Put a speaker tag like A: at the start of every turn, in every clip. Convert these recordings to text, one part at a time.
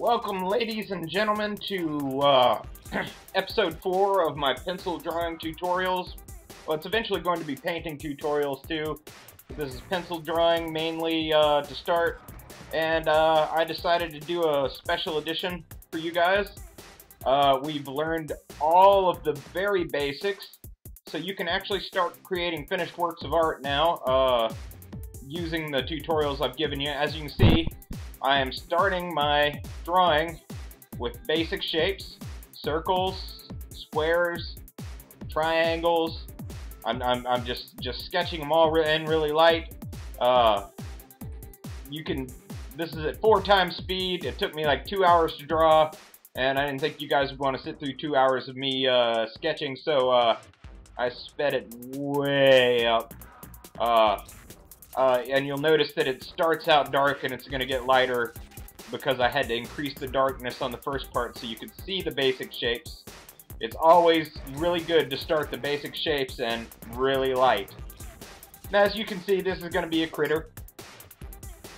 A: Welcome, ladies and gentlemen, to episode 4 of my pencil drawing tutorials. Well, it's eventually going to be painting tutorials too. This is pencil drawing mainly to start, and I decided to do a special edition for you guys. We've learned all of the very basics, so you can actually start creating finished works of art now using the tutorials I've given you. As you can see, I am starting my drawing with basic shapes, circles, squares, triangles. I'm just sketching them all in really light. This is at 4 times speed. It took me like 2 hours to draw, and I didn't think you guys would want to sit through 2 hours of me sketching, so I sped it way up. And you'll notice that it starts out dark and it's going to get lighter because I had to increase the darkness on the first part so you could see the basic shapes. It's always really good to start the basic shapes and really light. Now, as you can see, this is going to be a critter.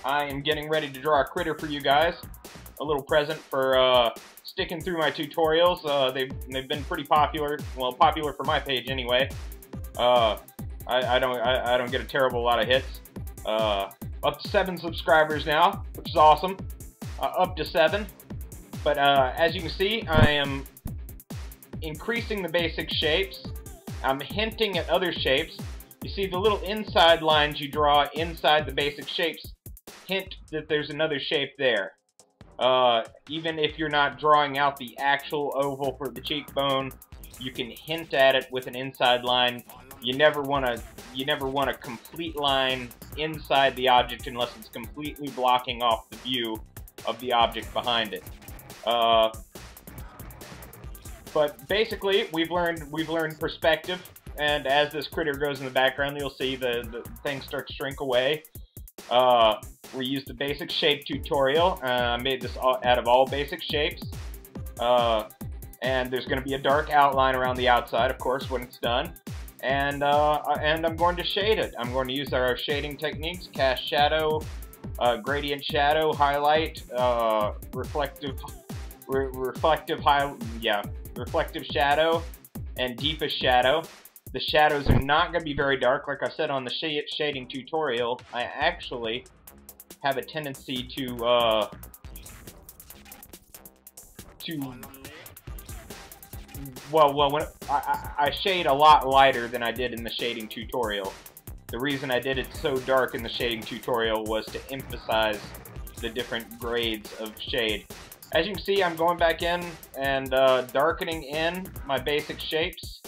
A: I am getting ready to draw a critter for you guys. A little present for sticking through my tutorials. They've been pretty popular. Well, popular for my page anyway. I don't get a terrible lot of hits. Up to 7 subscribers now, which is awesome. Up to 7. But as you can see, I am increasing the basic shapes. I'm hinting at other shapes. You see the little inside lines you draw inside the basic shapes hint that there's another shape there. Even if you're not drawing out the actual oval for the cheekbone, you can hint at it with an inside line. You never want a complete line inside the object unless it's completely blocking off the view of the object behind it. But basically, we've learned perspective, and as this critter goes in the background, you'll see the things start to shrink away. We used the basic shape tutorial. I made this out of all basic shapes. And there's going to be a dark outline around the outside, of course, when it's done. And I'm going to shade it. I'm going to use our shading techniques: cast shadow, gradient shadow, highlight, reflective shadow, and deepest shadow. The shadows are not going to be very dark. Like I said on the shading tutorial, I actually have a tendency to when I shade a lot lighter than I did in the shading tutorial. The reason I did it so dark in the shading tutorial was to emphasize the different grades of shade. As you can see, I'm going back in and darkening in my basic shapes,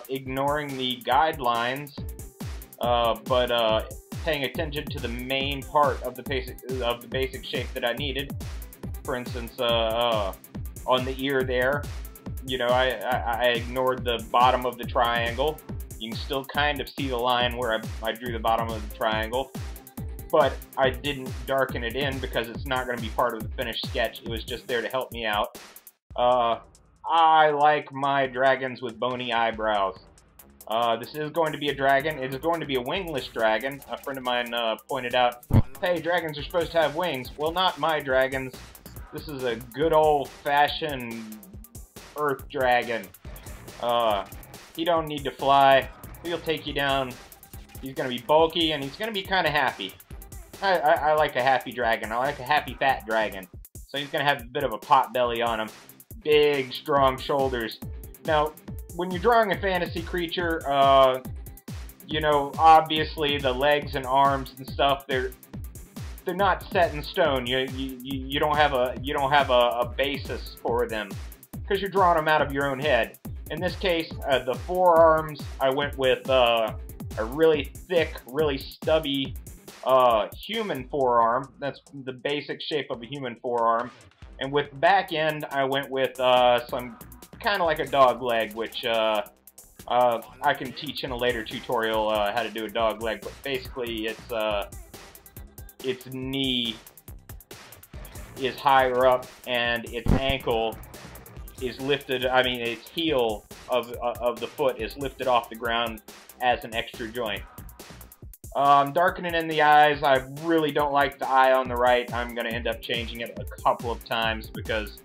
A: ignoring the guidelines, but paying attention to the main part of the basic shape that I needed. For instance, on the ear there, you know, I ignored the bottom of the triangle. You can still kind of see the line where I drew the bottom of the triangle, but I didn't darken it in because it's not going to be part of the finished sketch. It was just there to help me out. I like my dragons with bony eyebrows. This is going to be a dragon. It is going to be a wingless dragon. A friend of mine pointed out, hey, dragons are supposed to have wings. Well, not my dragons. This is a good old-fashioned earth dragon. He don't need to fly. He'll take you down. He's gonna be bulky and he's gonna be kind of happy. I like a happy dragon. I like a happy fat dragon. So he's gonna have a bit of a pot belly on him. Big, strong shoulders. Now, when you're drawing a fantasy creature, you know, obviously the legs and arms and stuff, they're not set in stone. You don't have a basis for them because you're drawing them out of your own head. In this case, the forearms, I went with a really thick, really stubby human forearm. That's the basic shape of a human forearm. And with the back end, I went with some kind of like a dog leg, which I can teach in a later tutorial how to do a dog leg. But basically, its knee is higher up and its ankle is lifted. I mean, its heel of the foot is lifted off the ground as an extra joint. I'm darkening in the eyes. I really don't like the eye on the right. I'm going to end up changing it a couple of times because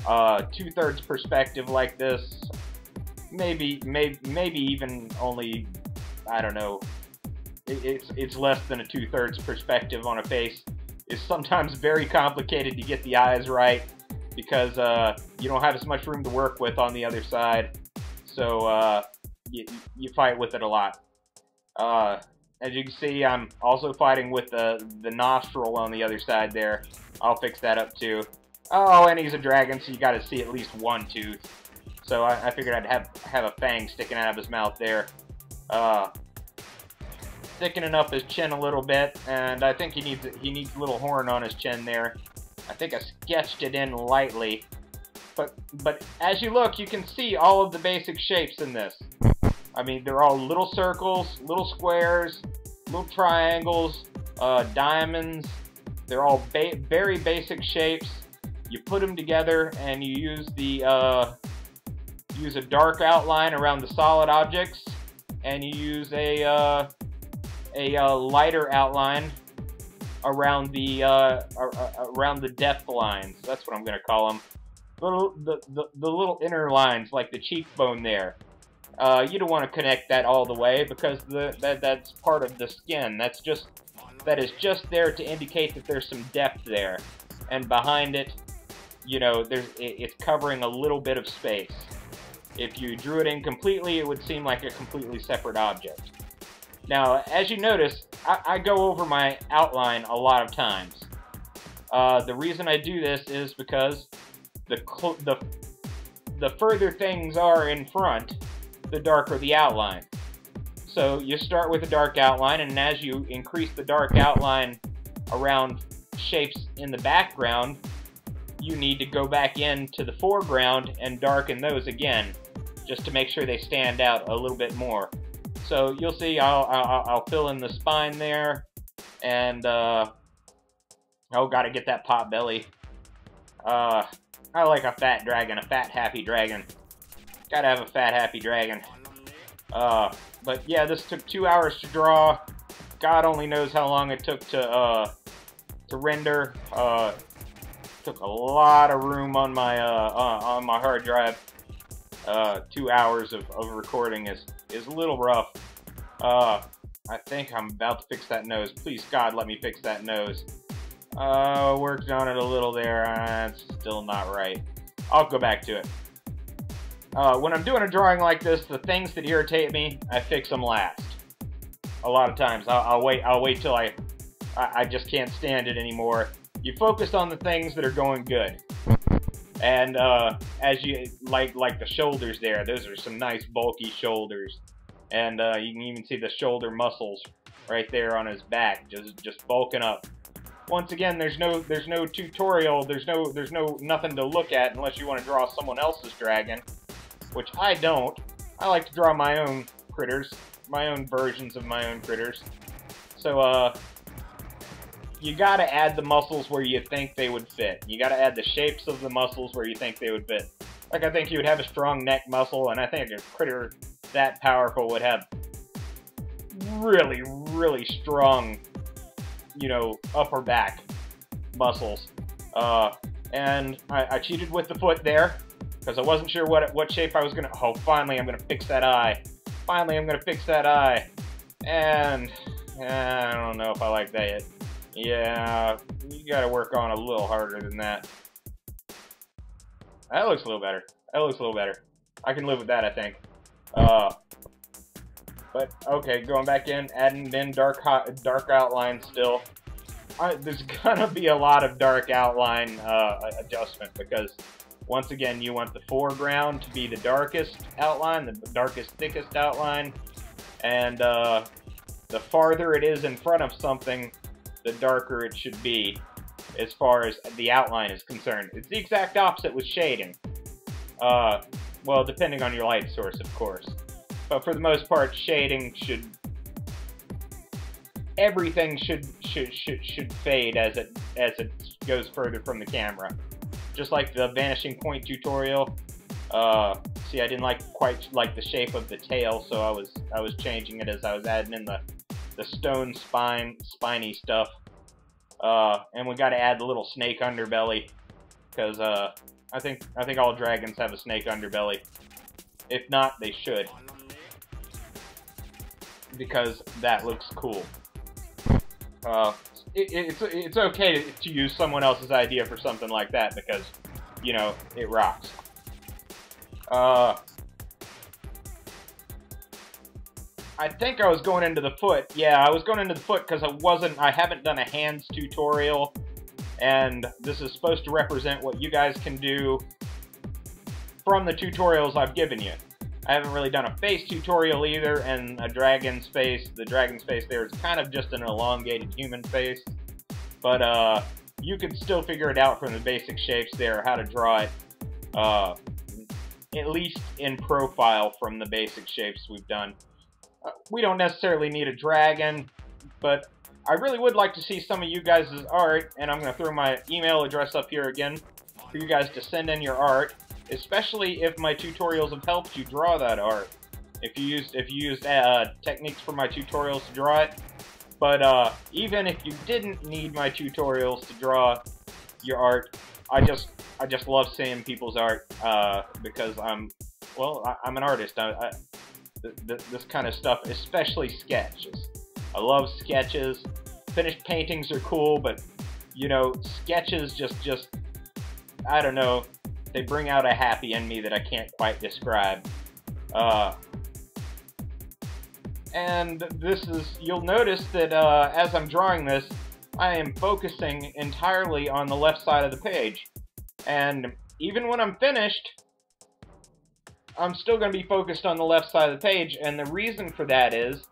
A: 2/3 perspective like this, maybe even only, I don't know, it's less than a 2/3 perspective on a face, is sometimes very complicated to get the eyes right because you don't have as much room to work with on the other side. So you fight with it a lot. As you can see, I'm also fighting with the nostril on the other side there. I'll fix that up too. Oh, and he's a dragon, so you gotta see at least one tooth. So I figured I'd have a fang sticking out of his mouth there. Thickening up his chin a little bit, and I think he needs a little horn on his chin there. I think I sketched it in lightly. But as you look, you can see all of the basic shapes in this. I mean, they're all little circles, little squares, little triangles, diamonds. They're all very basic shapes. You put them together, and you use use a dark outline around the solid objects, and you use a lighter outline around the depth lines. That's what I'm going to call them. The little inner lines, like the cheekbone there. You don't want to connect that all the way because that's part of the skin. That is just there to indicate that there's some depth there, and behind it, you know, it's covering a little bit of space. If you drew it in completely, it would seem like a completely separate object. Now, as you notice, I go over my outline a lot of times. The reason I do this is because the further things are in front, the darker the outline. So you start with a dark outline, and as you increase the dark outline around shapes in the background, you need to go back into the foreground and darken those again, just to make sure they stand out a little bit more. So you'll see I'll fill in the spine there, and oh, gotta get that pot belly. I like a fat dragon, a fat happy dragon. Gotta have a fat happy dragon. But yeah, this took 2 hours to draw. God only knows how long it took to render. Took a lot of room on my hard drive. 2 hours of recording is a little rough. I think I'm about to fix that nose. Please, God, let me fix that nose. Worked on it a little there. It's still not right. I'll go back to it. When I'm doing a drawing like this, the things that irritate me, I fix them last. A lot of times, I'll wait till I just can't stand it anymore. You focus on the things that are going good. And as you like the shoulders there, those are some nice bulky shoulders, and you can even see the shoulder muscles right there on his back, just bulking up. Once again, there's no tutorial, there's nothing to look at unless you want to draw someone else's dragon, which I don't. I like to draw my own critters, my own versions of my own critters. So you gotta add the muscles where you think they would fit. You gotta add the shapes of the muscles where you think they would fit. Like, I think you would have a strong neck muscle, and I think a critter that powerful would have really, really strong, you know, upper back muscles. And I cheated with the foot there, because I wasn't sure what shape I was gonna... Oh, finally I'm gonna fix that eye. Finally I'm gonna fix that eye. And I don't know if I like that yet. Yeah, you gotta work on a little harder than that. That looks a little better. That looks a little better. I can live with that, I think. But, okay, going back in, adding in dark outline still. There's gonna be a lot of dark outline adjustment, because, once again, you want the foreground to be the darkest outline, the darkest, thickest outline, and the farther it is in front of something, the darker it should be, as far as the outline is concerned. It's the exact opposite with shading. Well, depending on your light source, of course. But for the most part, shading should... Everything should fade as it goes further from the camera. Just like the vanishing point tutorial. See, I didn't quite like the shape of the tail, so I was changing it as I was adding in the stone spiny stuff. And we got to add the little snake underbelly, because I think all dragons have a snake underbelly. If not, they should, because that looks cool. It's okay to use someone else's idea for something like that, because, you know, it rocks. I think I was going into the foot. Yeah, I was going into the foot because I haven't done a hands tutorial, and this is supposed to represent what you guys can do from the tutorials I've given you. I haven't really done a face tutorial either, and the dragon's face there is kind of just an elongated human face, but you can still figure it out from the basic shapes there, how to draw it, at least in profile from the basic shapes we've done. We don't necessarily need a dragon, but I really would like to see some of you guys' art, and I'm going to throw my email address up here again for you guys to send in your art, especially if my tutorials have helped you draw that art. If you used techniques from my tutorials to draw it, but even if you didn't need my tutorials to draw your art, I just love seeing people's art, because I'm an artist. This kind of stuff, especially sketches. I love sketches. Finished paintings are cool, but, you know, sketches just I don't know, they bring out a happy in me that I can't quite describe. And this is, you'll notice that as I'm drawing this, I am focusing entirely on the left side of the page. And even when I'm finished, I'm still going to be focused on the left side of the page, and the reason for that is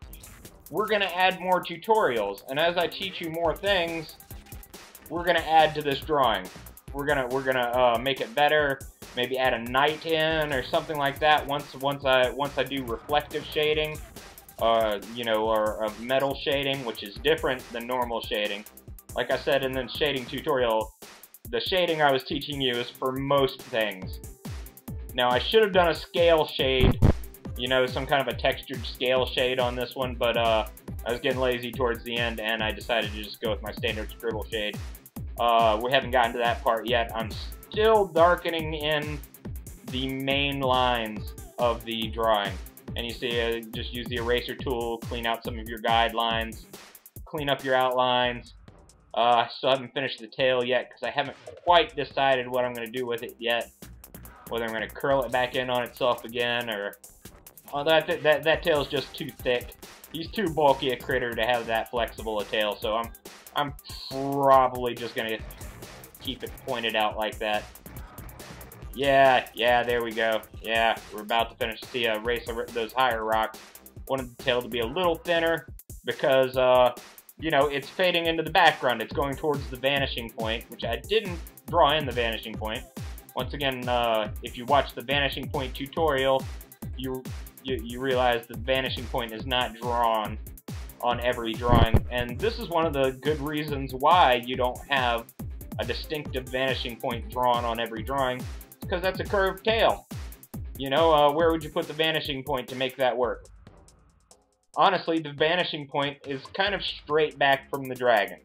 A: we're going to add more tutorials, and as I teach you more things, we're going to add to this drawing. We're gonna make it better, maybe add a night in or something like that once I do reflective shading, you know, or a metal shading, which is different than normal shading. Like I said in the shading tutorial, the shading I was teaching you is for most things. Now, I should have done a scale shade, you know, some kind of a textured scale shade on this one, but I was getting lazy towards the end, and I decided to just go with my standard scribble shade. We haven't gotten to that part yet. I'm still darkening in the main lines of the drawing. And you see, just use the eraser tool, clean out some of your guidelines, clean up your outlines. I still haven't finished the tail yet, because I haven't quite decided what I'm going to do with it yet. Whether I'm going to curl it back in on itself again, or... Oh, that tail's just too thick. He's too bulky a critter to have that flexible a tail, so I'm probably just going to keep it pointed out like that. Yeah, there we go. Yeah, we're about to finish the race of those higher rocks. Wanted the tail to be a little thinner, because, you know, it's fading into the background. It's going towards the vanishing point, which I didn't draw in the vanishing point. Once again, if you watch the vanishing point tutorial, you realize the vanishing point is not drawn on every drawing, and this is one of the good reasons why you don't have a distinctive vanishing point drawn on every drawing, because that's a curved tail. You know, where would you put the vanishing point to make that work? Honestly, the vanishing point is kind of straight back from the dragon.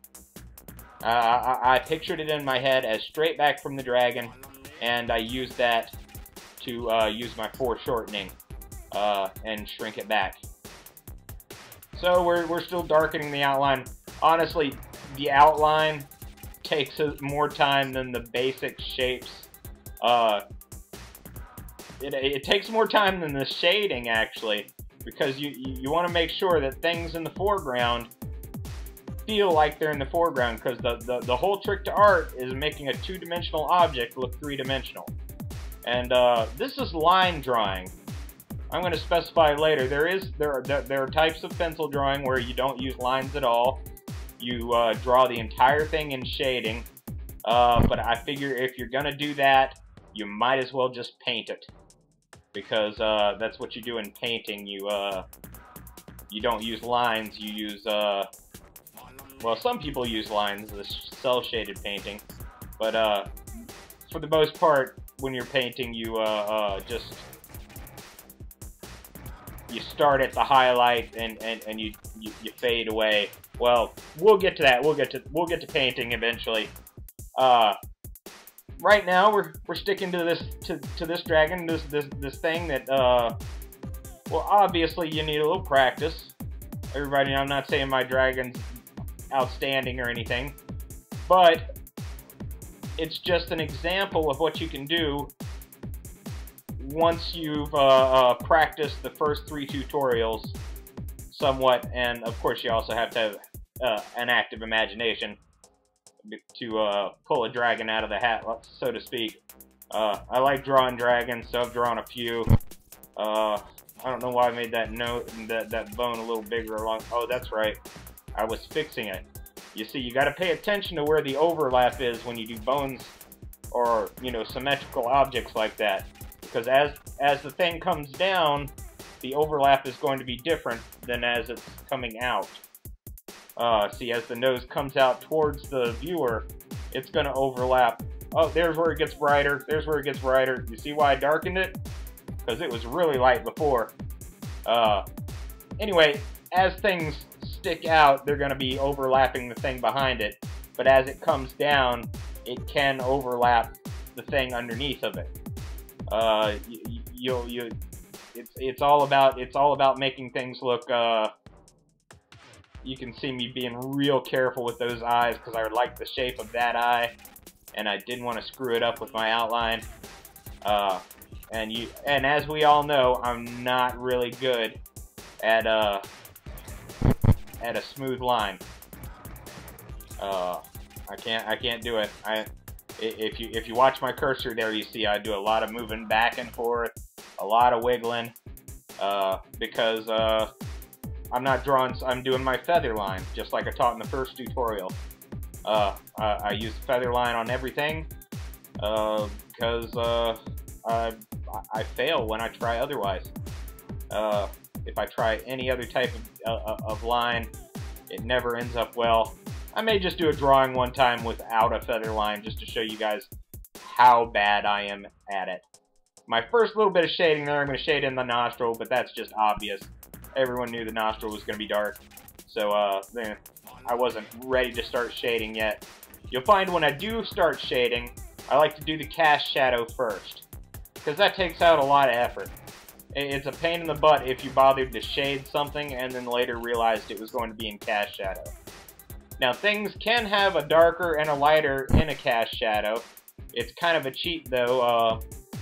A: I pictured it in my head as straight back from the dragon, and I used that to use my foreshortening and shrink it back. So we're still darkening the outline. Honestly, the outline takes more time than the basic shapes. It takes more time than the shading, actually, because you want to make sure that things in the foreground feel like they're in the foreground, because the whole trick to art is making a two-dimensional object look three-dimensional. And this is line drawing. I'm going to specify later. There are types of pencil drawing where you don't use lines at all. You draw the entire thing in shading. But I figure if you're going to do that, you might as well just paint it, because that's what you do in painting. You don't use lines. You use well, some people use lines, the cel-shaded painting, but for the most part, when you're painting, you you start at the highlight and you fade away. Well, we'll get to that. We'll get to painting eventually. Right now we're sticking to this dragon, this thing that well, obviously you need a little practice. Everybody, I'm not saying my dragon's outstanding or anything, but it's just an example of what you can do once you've practiced the first 3 tutorials somewhat, and of course you also have to have an active imagination to pull a dragon out of the hat, so to speak. I like drawing dragons, so I've drawn a few. I don't know why I made that note and that bone a little bigger along. Oh, that's right. I was fixing it. You see, you got to pay attention to where the overlap is when you do bones or, you know, symmetrical objects like that. Because as the thing comes down, the overlap is going to be different than as it's coming out. See, as the nose comes out towards the viewer, it's going to overlap. Oh, there's where it gets brighter. There's where it gets brighter. You see why I darkened it? Because it was really light before. Anyway, as things stick out, they're going to be overlapping the thing behind it. But as it comes down, it can overlap the thing underneath of it. It's all about making things look. You can see me being real careful with those eyes because I like the shape of that eye, and I didn't want to screw it up with my outline. And as we all know, I'm not really good at a smooth line. I can't do it. If you watch my cursor there, you see I do a lot of moving back and forth, a lot of wiggling, because I'm doing my feather line, just like I taught in the first tutorial. I use feather line on everything, because I fail when I try otherwise. If I try any other type of line, it never ends up well. I may just do a drawing one time without a feather line just to show you guys how bad I am at it. My first little bit of shading there, I'm going to shade in the nostril, but that's just obvious. Everyone knew the nostril was going to be dark, so I wasn't ready to start shading yet. You'll find when I do start shading, I like to do the cast shadow first, because that takes out a lot of effort. It's a pain in the butt if you bothered to shade something and then later realized it was going to be in cast shadow. Now, things can have a darker and a lighter in a cast shadow. It's kind of a cheat, though,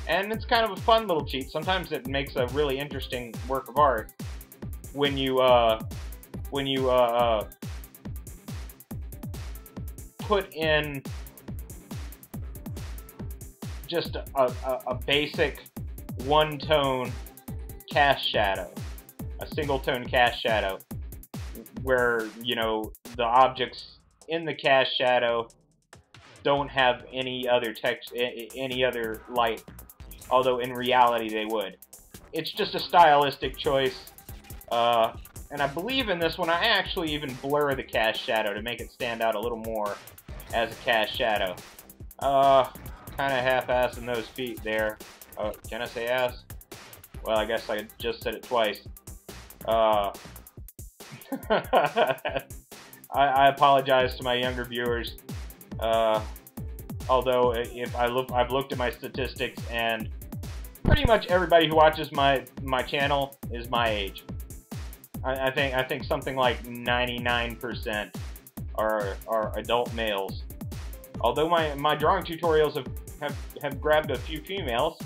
A: and it's kind of a fun little cheat. Sometimes it makes a really interesting work of art when you put in just a basic one-tone cast shadow, a single-tone cast shadow, where, you know, the objects in the cast shadow don't have any other text, any other light, although in reality they would. It's just a stylistic choice, and I believe in this one I actually even blur the cast shadow to make it stand out a little more as a cast shadow. Kind of half-assing those feet there. Can I say ass? Well, I guess I just said it twice. I apologize to my younger viewers. Although I've looked at my statistics, and pretty much everybody who watches my channel is my age. I think something like 99% are adult males. Although my drawing tutorials have grabbed a few females.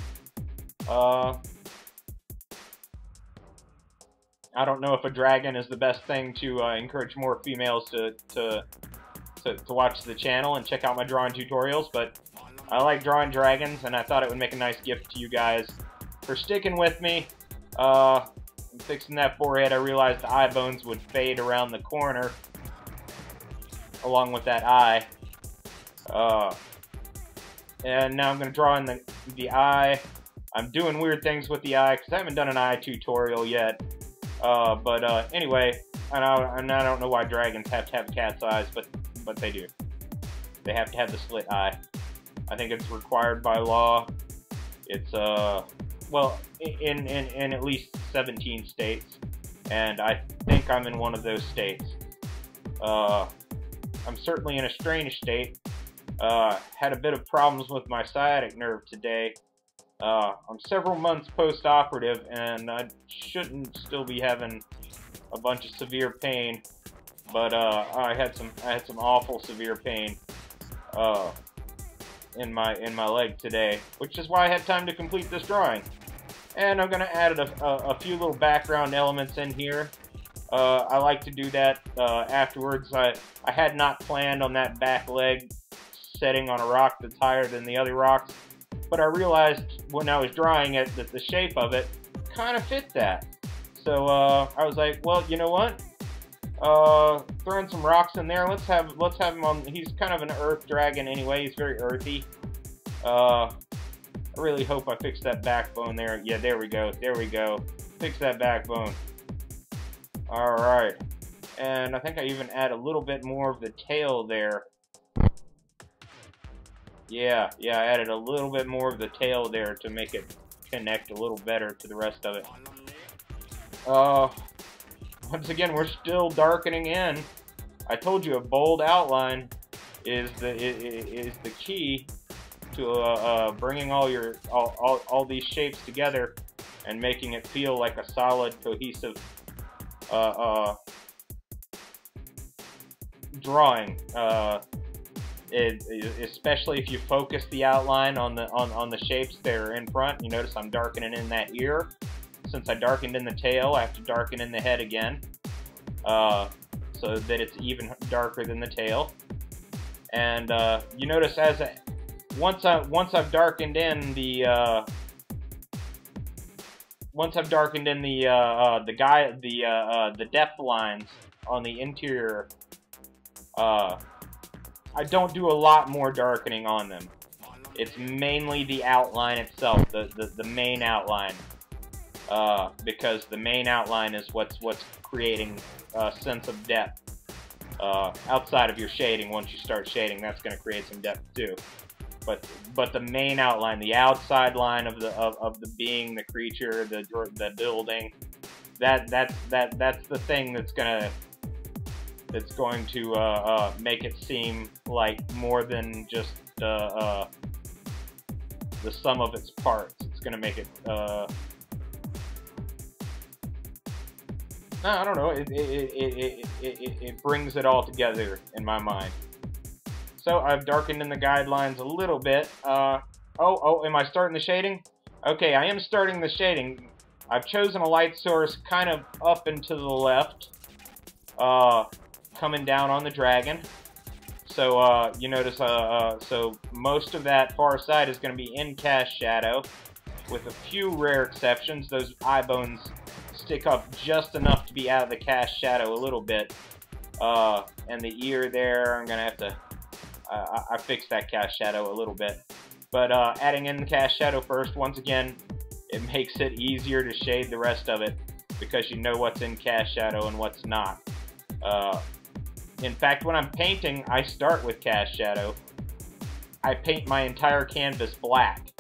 A: I don't know if a dragon is the best thing to encourage more females to watch the channel and check out my drawing tutorials, but I like drawing dragons, and I thought it would make a nice gift to you guys for sticking with me. Fixing that forehead, I realized the eye bones would fade around the corner along with that eye. And now I'm going to draw in the eye. I'm doing weird things with the eye because I haven't done an eye tutorial yet. But anyway, and I don't know why dragons have to have cat's eyes, but they do. They have to have the slit eye. I think it's required by law. It's well, in at least 17 states, and I think I'm in one of those states. I'm certainly in a strange state. Had a bit of problems with my sciatic nerve today. I'm several months post-operative, and I shouldn't still be having a bunch of severe pain, but I had some awful severe pain in my leg today, which is why I had time to complete this drawing. And I'm gonna add a few little background elements in here. I like to do that afterwards. I had not planned on that back leg setting on a rock that's higher than the other rocks, but I realized when I was drawing it that the shape of it kind of fit that. So I was like, well, you know what? Throwing some rocks in there. Let's have him on. He's kind of an earth dragon anyway. He's very earthy. I really hope I fixed that backbone there. Yeah, there we go. There we go. Fix that backbone. All right. And I think I even add a little bit more of the tail there. Yeah, I added a little bit more of the tail there to make it connect a little better to the rest of it. Once again, we're still darkening in. I told you a bold outline is the key to bringing all these shapes together and making it feel like a solid, cohesive drawing. Especially if you focus the outline on the shapes that are in front. You notice I'm darkening in that ear. Since I darkened in the tail, I have to darken in the head again, so that it's even darker than the tail. And you notice once I've darkened in the depth lines on the interior, I don't do a lot more darkening on them. It's mainly the outline itself, the main outline, because the main outline is what's creating a sense of depth. Outside of your shading, once you start shading, that's going to create some depth too. But the main outline, the outside line of the being, the creature, the building, that's the thing that's going to make it seem like more than just the sum of its parts. It's going to make it I don't know. It brings it all together in my mind. So I've darkened in the guidelines a little bit. Oh, am I starting the shading? Okay, I am starting the shading. I've chosen a light source kind of up and to the left, coming down on the dragon. So you notice, so most of that far side is going to be in cast shadow, with a few rare exceptions. Those eye bones stick up just enough to be out of the cast shadow a little bit. And the ear there, I'm going to have to, I fixed that cast shadow a little bit. But adding in the cast shadow first, once again, it makes it easier to shade the rest of it, because you know what's in cast shadow and what's not. In fact, when I'm painting, I start with cast shadow. I paint my entire canvas black,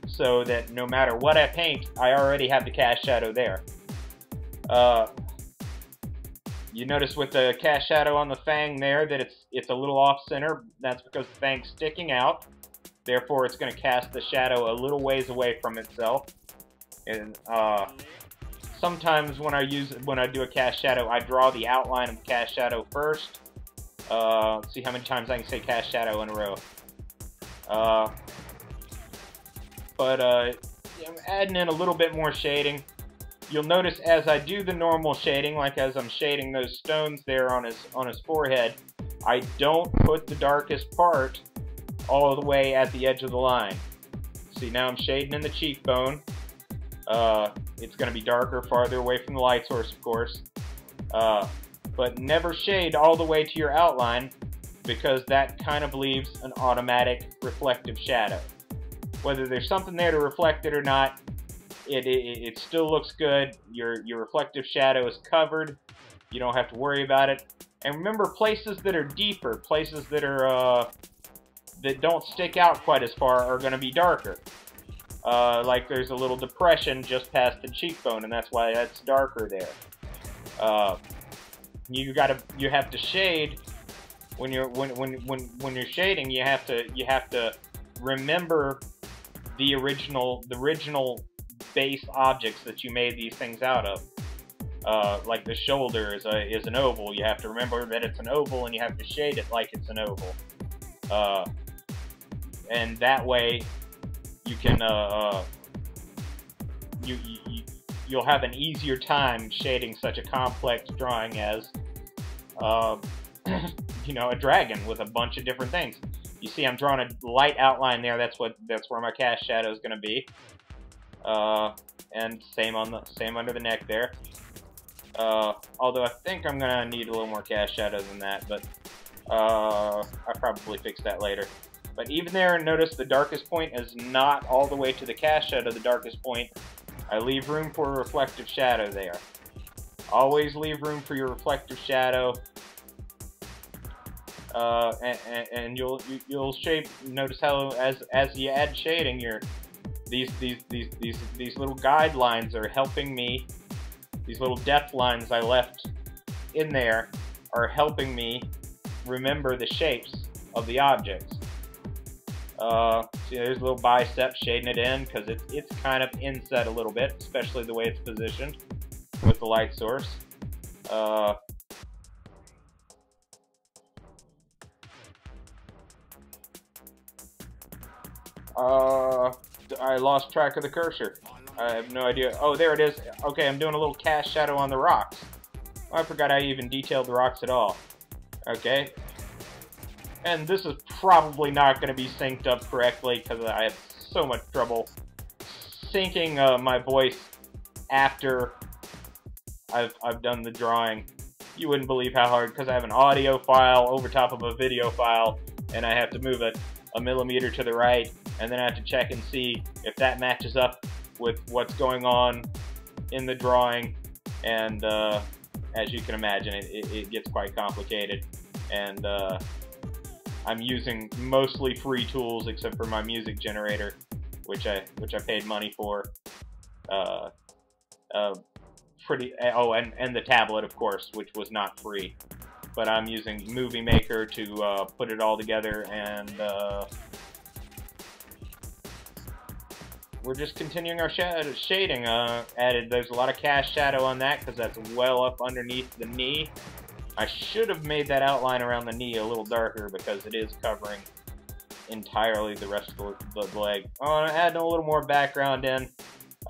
A: so that no matter what I paint, I already have the cast shadow there. You notice with the cast shadow on the fang there that it's a little off-center. That's because the fang's sticking out. Therefore, it's going to cast the shadow a little ways away from itself. And sometimes when I do a cast shadow, I draw the outline of the cast shadow first. Let's see how many times I can say cast shadow in a row. I'm adding in a little bit more shading. You'll notice as I do the normal shading, like as I'm shading those stones there on his forehead, I don't put the darkest part all the way at the edge of the line. See, now I'm shading in the cheekbone. It's going to be darker farther away from the light source, of course. But never shade all the way to your outline, because that kind of leaves an automatic reflective shadow. Whether there's something there to reflect it or not, it still looks good. Your reflective shadow is covered. You don't have to worry about it. And remember, places that are deeper, places that are that don't stick out quite as far, are going to be darker. Like there's a little depression just past the cheekbone, and that's why that's darker there. You have to shade when you're shading. You have to remember the original base objects that you made these things out of. Like the shoulder is an oval. You have to remember that it's an oval, and you have to shade it like it's an oval. And that way, you can you'll have an easier time shading such a complex drawing as you know, a dragon with a bunch of different things. You see, I'm drawing a light outline there. That's where my cast shadow is going to be. And same under the neck there. Although I think I'm gonna need a little more cast shadow than that, but I'll probably fix that later. But even there, notice the darkest point is not all the way to the cast shadow, the darkest point. I leave room for a reflective shadow there. Always leave room for your reflective shadow. And you'll shape. Notice how as you add shading, these little guidelines are helping me. These little depth lines I left in there are helping me remember the shapes of the objects. See, there's a little bicep, shading it in because it's kind of inset a little bit, especially the way it's positioned with the light source. I lost track of the cursor. I have no idea. Oh, there it is. Okay, I'm doing a little cast shadow on the rocks. Oh, I forgot I even detailed the rocks at all. Okay. And this is probably not going to be synced up correctly because I have so much trouble syncing my voice after I've done the drawing. You wouldn't believe how hard, because I have an audio file over top of a video file, and I have to move it a millimeter to the right, and then I have to check and see if that matches up with what's going on in the drawing. And as you can imagine, it gets quite complicated. And I'm using mostly free tools except for my music generator, which I paid money for. Oh, and the tablet, of course, which was not free. But I'm using Movie Maker to put it all together, and we're just continuing our shading. There's a lot of cast shadow on that because that's well up underneath the knee. I should have made that outline around the knee a little darker because it is covering entirely the rest of the leg. Oh, adding a little more background in.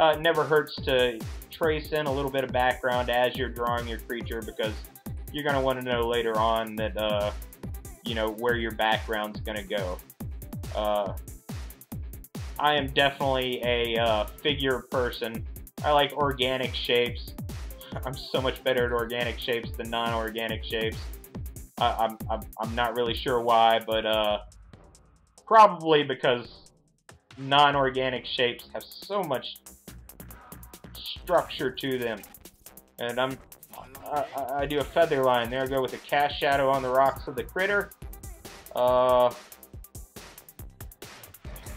A: It never hurts to trace in a little bit of background as you're drawing your creature, because you're going to want to know later on that, you know, where your background's going to go. I am definitely a figure person. I like organic shapes. I'm so much better at organic shapes than non-organic shapes. I'm not really sure why, but probably because non-organic shapes have so much structure to them. And I do a feather line. There I go with a cast shadow on the rocks of the critter.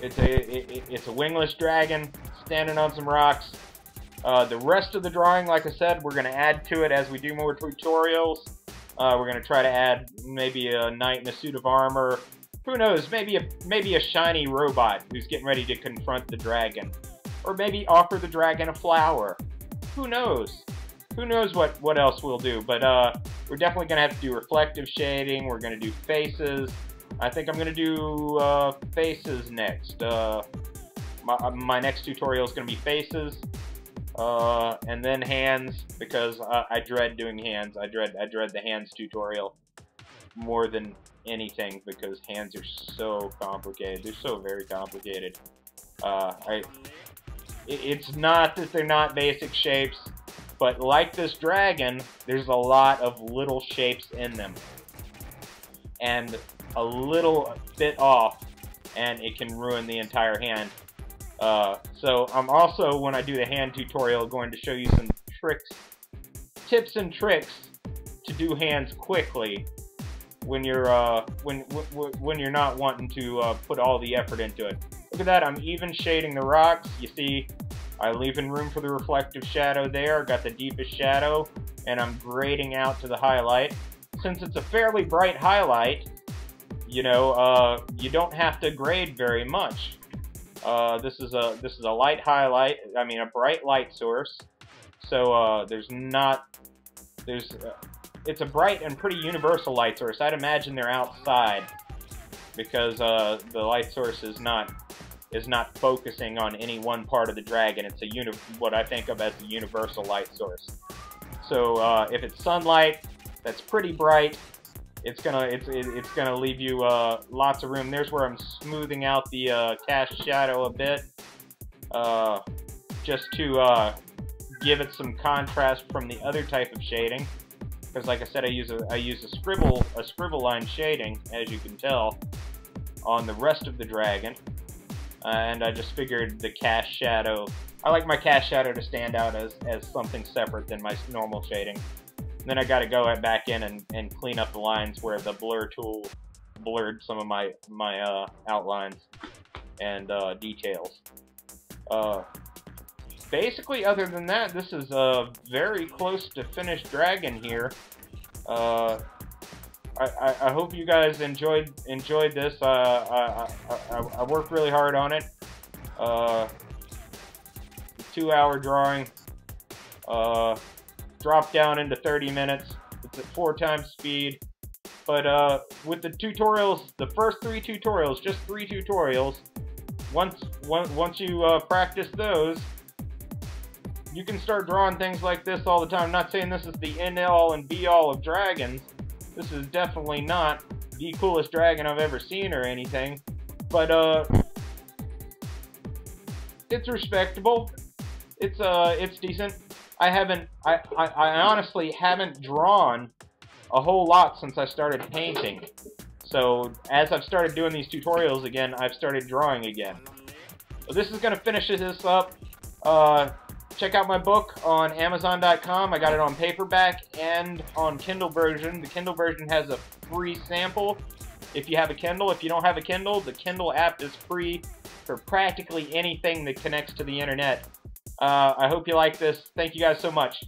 A: It's a wingless dragon standing on some rocks. The rest of the drawing, like I said, we're going to add to it as we do more tutorials. We're going to try to add maybe a knight in a suit of armor. Who knows? Maybe a shiny robot who's getting ready to confront the dragon. Or maybe offer the dragon a flower. Who knows? Who knows what else we'll do. But we're definitely going to have to do reflective shading. We're going to do faces. I think I'm going to do faces next. My next tutorial is going to be faces. And then hands, because I dread doing hands. I dread the hands tutorial more than anything, because hands are so complicated. They're so very complicated. It's not that they're not basic shapes, but like this dragon, there's a lot of little shapes in them. And a little bit off, and it can ruin the entire hand. So I'm also, when I do the hand tutorial, going to show you some tips and tricks to do hands quickly when you're when you're not wanting to put all the effort into it. Look at that, I'm even shading the rocks. You see, I'm leaving room for the reflective shadow there. Got the deepest shadow, and I'm grading out to the highlight. Since it's a fairly bright highlight, you know, you don't have to grade very much. This is a light highlight. I mean, a bright light source. So it's a bright and pretty universal light source. I'd imagine they're outside because the light source is not focusing on any one part of the dragon. It's what I think of as a universal light source. So if it's sunlight, that's pretty bright. It's gonna leave you lots of room. There's where I'm smoothing out the cast shadow a bit, just to give it some contrast from the other type of shading. Because, like I said, I use a scribble line shading, as you can tell, on the rest of the dragon. And I just figured the cast shadow. I like my cast shadow to stand out as something separate than my normal shading. And then I got to go back in and clean up the lines where the blur tool blurred some of my outlines and details. Basically, other than that, this is a very close to finished dragon here. I hope you guys enjoyed this. I worked really hard on it. 2-hour drawing. Dropped down into 30 minutes. It's at 4 times speed. But with the tutorials, the first 3 tutorials, just 3 tutorials, once you practice those, you can start drawing things like this all the time. I'm not saying this is the end-all and be-all of dragons. This is definitely not the coolest dragon I've ever seen or anything. But it's respectable. It's decent. I honestly haven't drawn a whole lot since I started painting. So as I've started doing these tutorials again, I've started drawing again. So this is going to finish this up. Check out my book on Amazon.com. I got it on paperback and on Kindle version. The Kindle version has a free sample if you have a Kindle. If you don't have a Kindle, the Kindle app is free for practically anything that connects to the internet. I hope you like this. Thank you guys so much.